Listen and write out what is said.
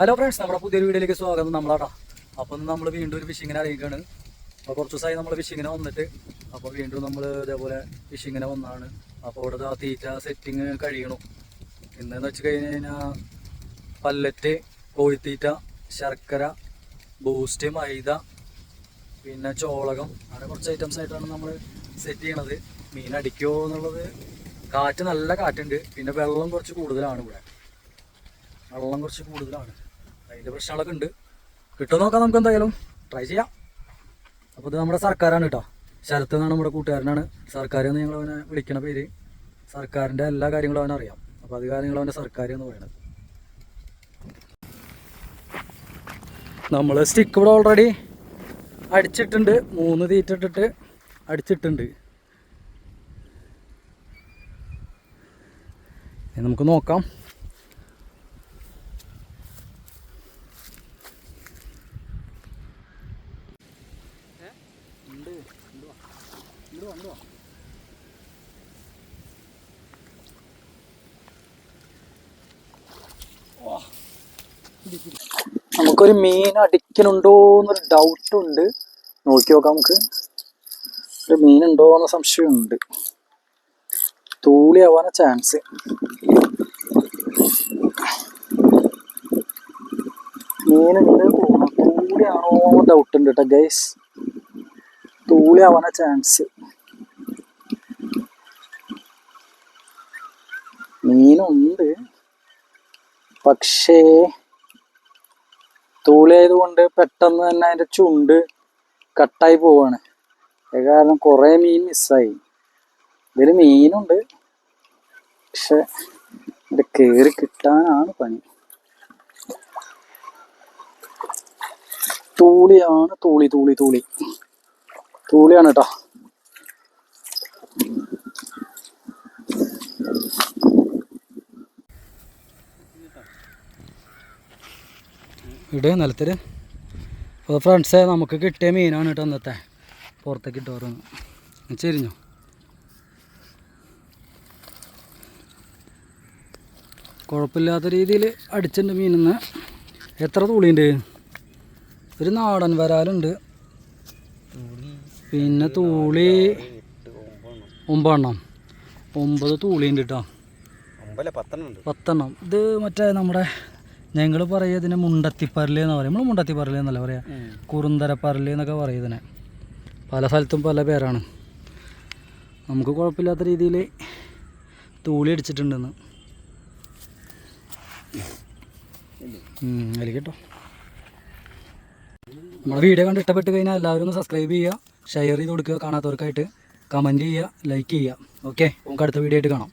Hello friends, നമ്മുടെ പുതിയൊരു വീഡിയോയിലേക്ക് സ്വാഗതം. നമ്മളാടാ അപ്പം നമ്മൾ വീണ്ടും ഒരു ഫിഷിങ്ങിനെ അറിയിക്കുകയാണ്. അപ്പോൾ കുറച്ച് ദിവസമായി നമ്മൾ ഫിഷിങ്ങിനെ വന്നിട്ട് അപ്പോൾ വീണ്ടും നമ്മൾ ഇതേപോലെ ഫിഷിങ്ങിനെ വന്നതാണ്. അപ്പോൾ ഇവിടെ ആ തീറ്റ സെറ്റിങ് കഴിയണം. ഇന്നെന്ന് വെച്ച് കഴിഞ്ഞ് കഴിഞ്ഞാൽ പല്ലറ്റ്, കോഴിത്തീറ്റ, ശർക്കര, ബൂസ്റ്റ്, മൈദ, പിന്നെ ചോളകം, അങ്ങനെ കുറച്ച് ഐറ്റംസ് ആയിട്ടാണ് നമ്മൾ സെറ്റ് ചെയ്യണത്. മീൻ അടിക്കുമോ എന്നുള്ളത്, കാറ്റ് നല്ല കാറ്റുണ്ട്, പിന്നെ വെള്ളം കുറച്ച് കൂടുതലാണ്. വെള്ളം കുറച്ച് കൂടുതലാണ്, അതിൻ്റെ പ്രശ്നങ്ങളൊക്കെ ഉണ്ട്. കിട്ടുമെന്ന് നോക്കാം, നമുക്ക് എന്തായാലും ട്രൈ ചെയ്യാം. അപ്പോൾ ഇത് നമ്മുടെ സർക്കാരാണ് കേട്ടോ. ശരത്ത് എന്നാണ് നമ്മുടെ കൂട്ടുകാരനാണ്. സർക്കാർ എന്ന് ഞങ്ങൾ അവനെ വിളിക്കണ പേര്. സർക്കാരിൻ്റെ എല്ലാ കാര്യങ്ങളും അവനറിയാം. അപ്പോൾ അത് കാര്യങ്ങൾ അവൻ്റെ സർക്കാർ എന്ന് പറയുന്നത്. നമ്മൾ സ്റ്റിക്ക് ഇവിടെ ഓൾറെഡി അടിച്ചിട്ടുണ്ട്. 3 തീറ്റ ഇട്ടിട്ട് അടിച്ചിട്ടുണ്ട്. നമുക്ക് നോക്കാം. നമുക്കൊരു മീൻ അടിക്കണുണ്ടോ എന്നൊരു ഡൗട്ടുണ്ട്. നോക്കി നോക്കാം. നമുക്ക് ഒരു മീനുണ്ടോ എന്ന സംശയമുണ്ട്. തൂളി ആവാനാ ചാൻസ്. മീനുണ്ട്, തൂളിയാണോ ഡൗട്ട് ഉണ്ട് കേട്ടോ ഗൈസ്. തൂളി ആവാനാ ചാൻസ്. മീനുണ്ട്, പക്ഷേ തൂളി ആയതുകൊണ്ട് പെട്ടെന്ന് തന്നെ അതിൻ്റെ ചുണ്ട് കട്ടായി പോവാണ്. അത് കാരണം കുറേ മീൻ മിസ്സായി. ഇതിൽ മീനുണ്ട്, പക്ഷെ ഇത് കയറി കിട്ടാനാണ് പണി. തൂളിയാണ്, തൂളിയാണ് കേട്ടോ. ഇവിടെ നിലത്തിൽ. അപ്പോൾ ഫ്രണ്ട്സേ, നമുക്ക് കിട്ടിയ മീനാണ് കേട്ടോ ഇന്നത്തെ. പുറത്തേക്ക് ഇട്ട് ഓരോന്ന് ചെരിഞ്ഞോ. കുഴപ്പമില്ലാത്ത രീതിയിൽ അടിച്ചിട്ടുണ്ട് മീനിന്ന്. എത്ര തൂളിയുണ്ട്? ഒരു നാടൻ വരാലുണ്ട്, പിന്നെ തൂളി 9 എണ്ണം. 9 തൂളിയുണ്ട് കേട്ടോ. 10 എണ്ണം. ഇത് മറ്റേ നമ്മുടെ ഞങ്ങൾ പറയുക ഇതിനെ മുണ്ടത്തിപ്പരല് എന്ന് പറയും. നമ്മൾ മുണ്ടത്തിപ്പരല് എന്നല്ല പറയാം, കുറുന്തരപ്പരല് എന്നൊക്കെ പറയും ഇതിനെ. പല സ്ഥലത്തും പല പേരാണ്. നമുക്ക് കുഴപ്പമില്ലാത്ത രീതിയിൽ തൂളി അടിച്ചിട്ടുണ്ടെന്ന്. അതിൽ കേട്ടോ. നമ്മുടെ വീഡിയോ കണ്ട് ഇഷ്ടപ്പെട്ട് കഴിഞ്ഞാൽ എല്ലാവരും ഒന്ന് സബ്സ്ക്രൈബ് ചെയ്യുക, ഷെയർ ചെയ്ത് കൊടുക്കുക, കാണാത്തവർക്കായിട്ട് കമൻറ്റ് ചെയ്യുക, ലൈക്ക് ചെയ്യുക. ഓക്കെ, നമുക്ക് അടുത്ത വീഡിയോ ആയിട്ട് കാണാം.